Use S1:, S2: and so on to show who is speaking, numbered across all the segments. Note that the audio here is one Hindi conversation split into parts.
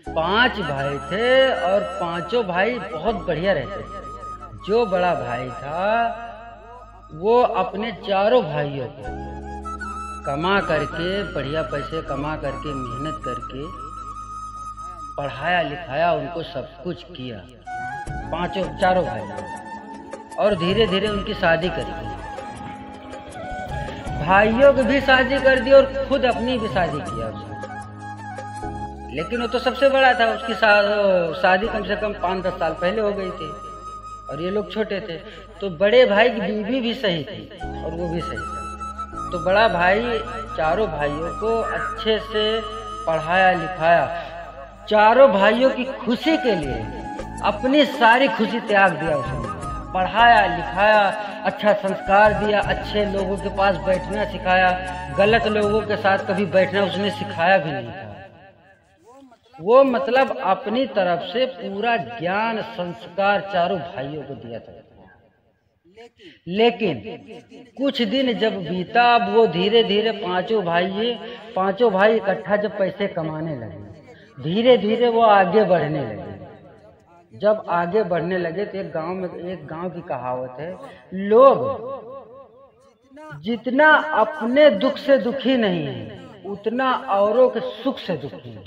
S1: 5 भाई थे और पांचों भाई बहुत बढ़िया रहते थे। जो बड़ा भाई था वो अपने चारों भाइयों को कमा करके, बढ़िया पैसे कमा करके, मेहनत करके पढ़ाया लिखाया, उनको सब कुछ किया, चारों भाई। और धीरे धीरे उनकी शादी कर दी, भाइयों की भी शादी कर दी और खुद अपनी भी शादी किया उसने। लेकिन वो तो सबसे बड़ा था, उसकी शादी कम से कम 5-10 साल पहले हो गई थी और ये लोग छोटे थे। तो बड़े भाई की बीवी भी सही थी और वो भी सही था। तो बड़ा भाई चारों भाइयों को अच्छे से पढ़ाया लिखाया, चारों भाइयों की खुशी के लिए अपनी सारी खुशी त्याग दिया उसने। पढ़ाया लिखाया, अच्छा संस्कार दिया, अच्छे लोगों के पास बैठना सिखाया, गलत लोगों के साथ कभी बैठना उसने सिखाया भी नहीं था। वो मतलब अपनी तरफ से पूरा ज्ञान संस्कार चारों भाइयों को दिया था। लेकिन कुछ दिन जब बीता, अब वो धीरे धीरे पांचों भाई इकट्ठा जब पैसे कमाने लगे, धीरे धीरे वो आगे बढ़ने लगे। जब आगे बढ़ने लगे तो एक गांव की कहावत है, लोग जितना अपने दुख से दुखी नहीं है उतना औरों के सुख से दुखी है।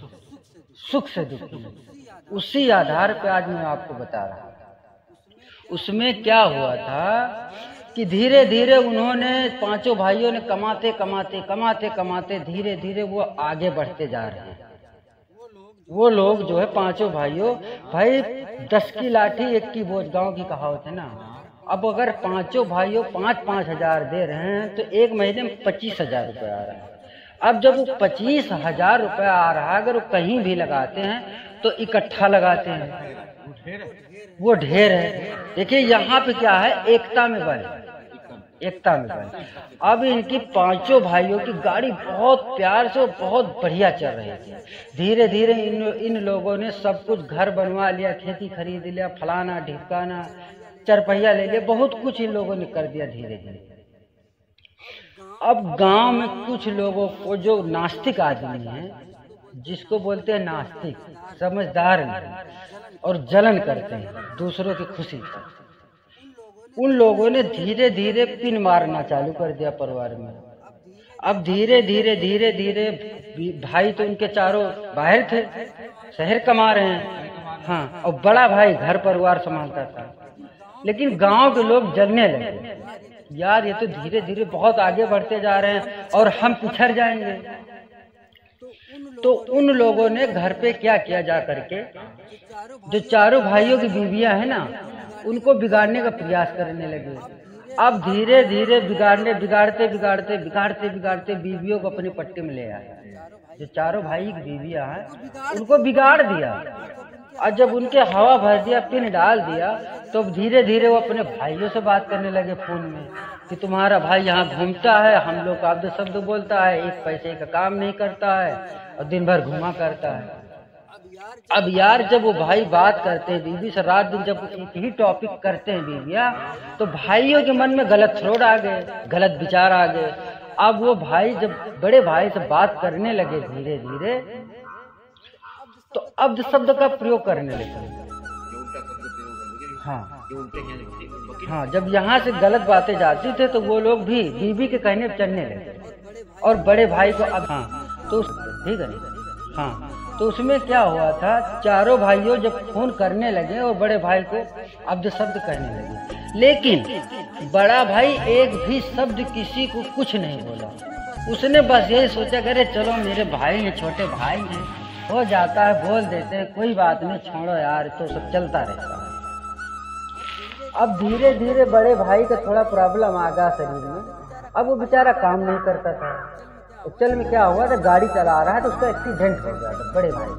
S1: उसी आधार पर आज मैं आपको बता रहा हूँ। उसमें क्या हुआ था कि धीरे धीरे उन्होंने, पांचों भाइयों ने कमाते धीरे धीरे वो आगे बढ़ते जा रहे हैं। वो लोग जो है पांचों भाइयों, भाई 10 की लाठी 1 की बोझ, गांव की कहावत है ना। अब अगर पांचों भाइयों 5-5 हजार दे रहे हैं तो एक महीने में 25,000 रुपये आ रहा है। अब जब वो 25,000 रुपये आ रहा है, अगर वो कहीं भी लगाते हैं तो इकट्ठा लगाते हैं, वो ढेर है। देखिए यहाँ पे क्या है, एकता में बल। अब इनकी पांचों भाइयों की गाड़ी बहुत प्यार से, बहुत बढ़िया चल रही थी। धीरे धीरे इन लोगों ने सब कुछ, घर बनवा लिया, खेती खरीद लिया, फलाना ढिकाना, 4 पहिया ले लिया, बहुत कुछ इन लोगों ने कर दिया धीरे धीरे। अब गांव में कुछ लोगों को, जो नास्तिक आदमी हैं, जिसको बोलते हैं नास्तिक, समझदार नहीं और जलन करते हैं दूसरों की खुशी पर, उन लोगों ने धीरे धीरे पिन मारना चालू कर दिया परिवार में। अब धीरे धीरे भाई तो उनके चारों बाहर थे, शहर कमा रहे हैं, हाँ, और बड़ा भाई घर परिवार संभालता था। लेकिन गांव के लोग जलने लगे, यार ये तो धीरे धीरे बहुत आगे बढ़ते जा रहे हैं और हम पिछड़ जाएंगे। तो उन लोगों ने घर पे क्या किया, जा करके जो चारों भाइयों की बीवियां है ना, उनको बिगाड़ने का प्रयास करने लगे। अब धीरे धीरे बिगाड़ते बीवियों को अपनी पट्टी में ले आए। जो चारों भाई की बीवियां हैं उनको बिगाड़ दिया, और जब उनके हवा भर दिया, पिन डाल दिया, तो धीरे धीरे वो अपने भाइयों से बात करने लगे फोन में कि तुम्हारा भाई यहाँ घूमता है, हम लोग का अब्द शब्द बोलता है, 1 पैसे का काम नहीं करता है और दिन भर घुमा करता है। अब यार जब वो भाई बात करते हैं बीवी से, रात दिन जब एक ही टॉपिक करते हैं बीवियां, तो भाइयों के मन में गलत थ्रोड आ गए, गलत विचार आ गए। अब वो भाई जब बड़े भाई से बात करने लगे धीरे धीरे, तो अब्द शब्द का प्रयोग करने लगे। हाँ, जब यहाँ से गलत बातें जाती थे तो वो लोग भी बीवी के कहने पर चलने लगे और बड़े भाई को, अब हाँ तो ठीक है, हाँ, तो उसमें क्या हुआ था, चारों भाइयों जब फोन करने लगे और बड़े भाई को अब्द शब्द कहने लगे, लेकिन बड़ा भाई एक भी शब्द किसी को कुछ नहीं बोला। उसने बस यही सोचा, करे चलो मेरे भाई हैं, छोटे भाई हैं, हो जाता है, बोल देते हैं, कोई बात नहीं, छोड़ो यार, तो सब चलता रहता है। अब धीरे धीरे बड़े भाई का थोड़ा प्रॉब्लम आ गया शरीर में, अब वो बेचारा काम नहीं करता था। चल में क्या हुआ था, गाड़ी चला रहा है तो उसका एक्सीडेंट हो गया था बड़े भाई का।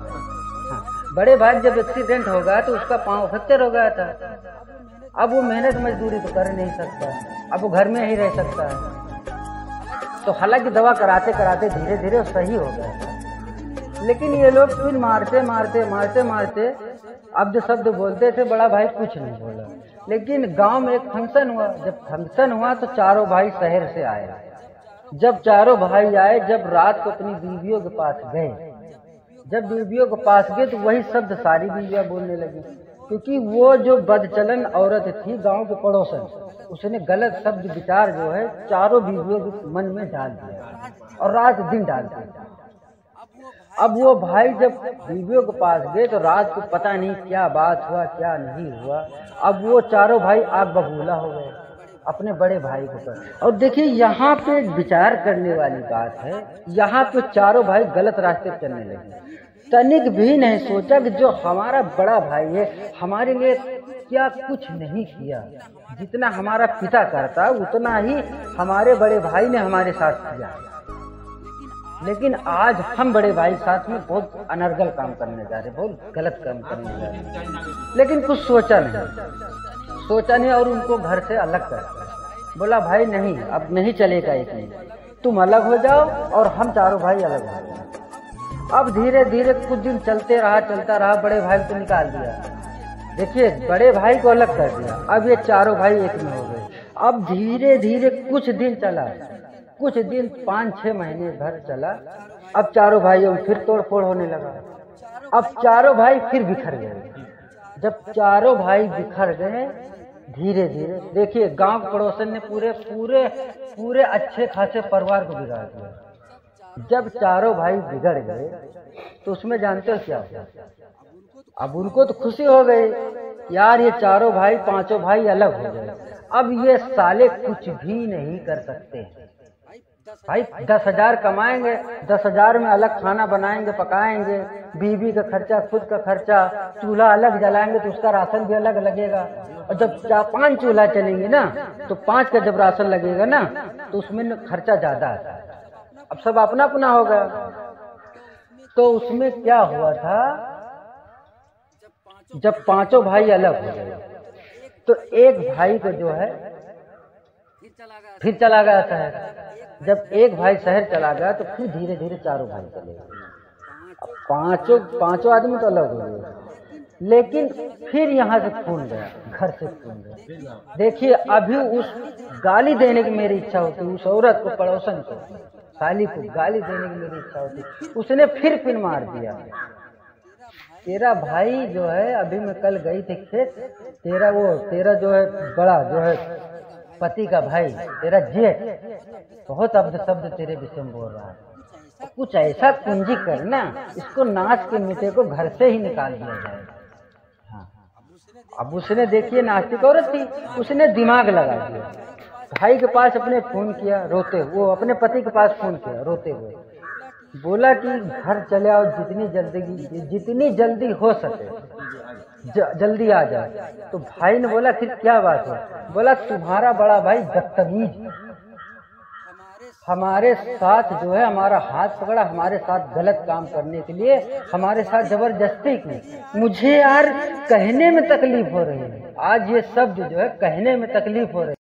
S1: हाँ, बड़े भाई जब एक्सीडेंट हो गया तो उसका पाँव फ्रैक्चर हो गया था। अब वो मेहनत मजदूरी तो कर नहीं सकता, अब वो घर में ही रह सकता है। तो हालांकि दवा कराते कराते धीरे धीरे सही हो गया, लेकिन ये लोग पिन मारते अब्द शब्द बोलते थे, बड़ा भाई कुछ नहीं बोला। लेकिन गांव में एक फंक्शन हुआ, जब फंक्शन हुआ तो चारों भाई शहर से आए। जब चारों भाई आए, जब रात को अपनी बीवियों के पास गए जब बीवियों के पास गए तो वही शब्द सारी बीवियां बोलने लगी, क्योंकि वो जो बदचलन औरत थी गांव के पड़ोसन, उसने गलत शब्द विचार जो है चारों बीवियों के मन में डाल दिया और रात दिन डाल दिया। अब वो भाई जब बीवियों के पास गए तो रात को पता नहीं क्या बात हुआ क्या नहीं हुआ। अब वो चारों भाई आग बबूला हो गए अपने बड़े भाई को कर। और देखिए यहाँ पे विचार करने वाली बात है, यहाँ पे चारों भाई गलत रास्ते चलने लगे। तनिक भी नहीं सोचा कि जो हमारा बड़ा भाई है हमारे लिए क्या कुछ नहीं किया, जितना हमारा पिता करता उतना ही हमारे बड़े भाई ने हमारे साथ किया। लेकिन आज हम बड़े भाई साथ में बहुत अनर्गल काम करने जा रहे, बहुत गलत काम करने जा रहे, लेकिन कुछ सोचा नहीं और उनको घर से अलग कर दिया। बोला भाई नहीं, अब नहीं चलेगा, एक नहीं, तुम अलग हो जाओ और हम चारों भाई अलग हो जाओ। अब धीरे धीरे कुछ दिन चलता रहा, बड़े भाई को निकाल दिया। देखिए बड़े भाई को अलग कर दिया, अब ये चारों भाई एक में हो गए। अब धीरे धीरे कुछ दिन चला, कुछ दिन 5-6 महीने भर चला। अब चारों भाइयों फिर तोड़फोड़ होने लगा। अब चारों भाई फिर बिखर गए। जब चारों भाई बिखर गए धीरे धीरे, देखिए गांव पड़ोसन ने पूरे अच्छे खासे परिवार को बिगाड़ दिया। जब चारों भाई बिगड़ गए तो उसमें जानते हो क्या हुआ? अब उनको तो खुशी हो गई, यार ये चारों भाई 5 भाई अलग हो गए, अब ये साले कुछ भी नहीं कर सकते भाई। 10,000 कमाएंगे, 10,000 में अलग खाना बनाएंगे पकाएंगे, बीवी का खर्चा खुद का खर्चा, चूल्हा अलग जलाएंगे तो उसका राशन भी अलग लगेगा। और जब 5 चूल्हा चलेंगे ना तो 5 का जब राशन लगेगा ना तो उसमें खर्चा ज्यादा आता है। अब सब अपना अपना होगा। तो उसमें क्या हुआ था, जब 5 भाई अलग हो गए तो एक भाई को जो है फिर चला गया शहर। जब एक भाई शहर चला गया तो फिर धीरे धीरे चारों भाई चले गए। पांचों आदमी तो अलग हो गए, लेकिन फिर यहाँ से खून गया, घर से खून गया। देखिए अभी उस गाली देने की मेरी इच्छा होती, उस औरत को, पड़ोसन को, साली को गाली देने की मेरी इच्छा होती, उसने फिर पिन मार दिया। तेरा भाई जो है, अभी मैं कल गई थी खेत, तेरा जो है बड़ा जो है पति का भाई, तेरा जेठ बहुत अब्द शब्द तेरे विषय में बोल रहा है। कुछ ऐसा कुंजी करना, इसको नाच के मीठे को घर से ही निकाल दिया जाए। हाँ। अब उसने देखिए नास्तिक औरत थी, उसने दिमाग लगा दिया, भाई के पास अपने फोन किया रोते, वो अपने पति के पास फोन किया रोते हुए, बोला कि घर चले आओ, जितनी जल्दी हो सके जल्दी आ जाए। तो भाई ने बोला फिर क्या बात है? बोला तुम्हारा बड़ा भाई बदतमीज हमारे साथ जो है हमारा हाथ पकड़ा, हमारे साथ गलत काम करने के लिए हमारे साथ जबरदस्ती की। मुझे यार कहने में तकलीफ हो रही है, आज ये शब्द जो है कहने में तकलीफ हो रही है।